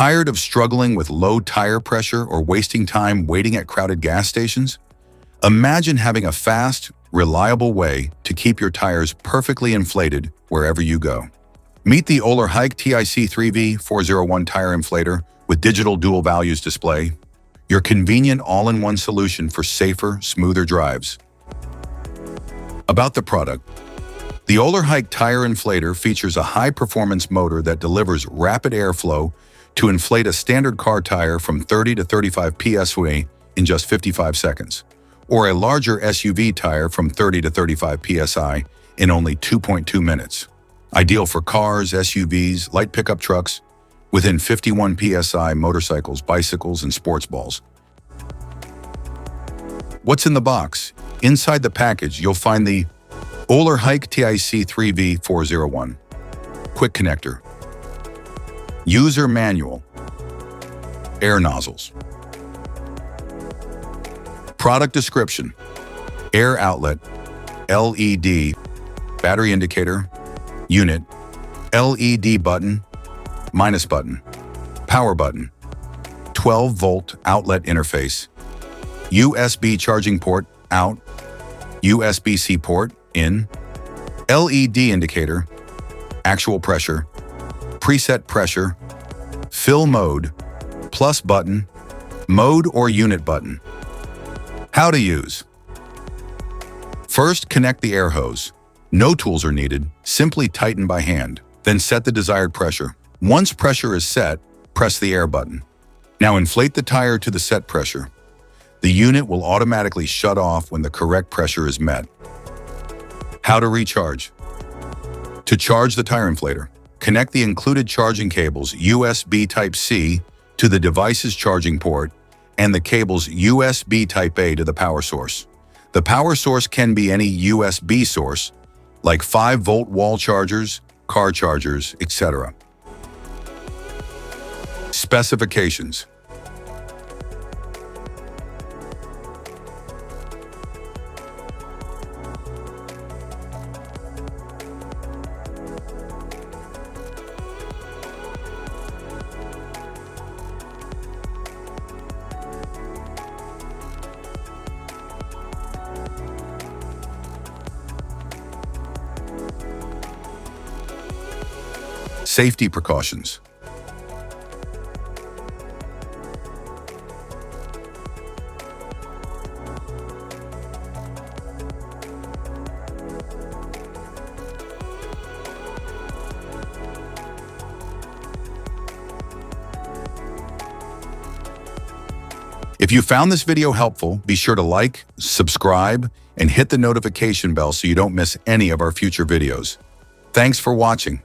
Tired of struggling with low tire pressure or wasting time waiting at crowded gas stations? Imagine having a fast, reliable way to keep your tires perfectly inflated wherever you go. Meet the OlarHike TIC3V401 Tire Inflator with digital dual values display, your convenient all-in-one solution for safer, smoother drives. About the product, the OlarHike Tire Inflator features a high-performance motor that delivers rapid airflow to inflate a standard car tire from 30 to 35 psi in just 55 seconds, or a larger SUV tire from 30 to 35 psi in only 2.2 minutes. Ideal for cars, SUVs, light pickup trucks, within 51 psi, motorcycles, bicycles, and sports balls. What's in the box? Inside the package, you'll find the OlarHike TIC3V401 Quick Connector, User Manual, Air Nozzles. Product description: air outlet, LED, battery indicator, unit, LED button, minus button, power button, 12-volt outlet interface, USB charging port, out, USB-C port, in, LED indicator, actual pressure, preset pressure, fill mode, plus button, mode or unit button. How to use. First, connect the air hose. No tools are needed, simply tighten by hand. Then set the desired pressure. Once pressure is set, press the air button. Now inflate the tire to the set pressure. The unit will automatically shut off when the correct pressure is met. How to recharge. To charge the tire inflator, connect the included charging cables USB Type-C to the device's charging port and the cables USB Type-A to the power source. The power source can be any USB source, like 5-volt wall chargers, car chargers, etc. Specifications. Safety precautions. If you found this video helpful, be sure to like, subscribe, and hit the notification bell so you don't miss any of our future videos. Thanks for watching.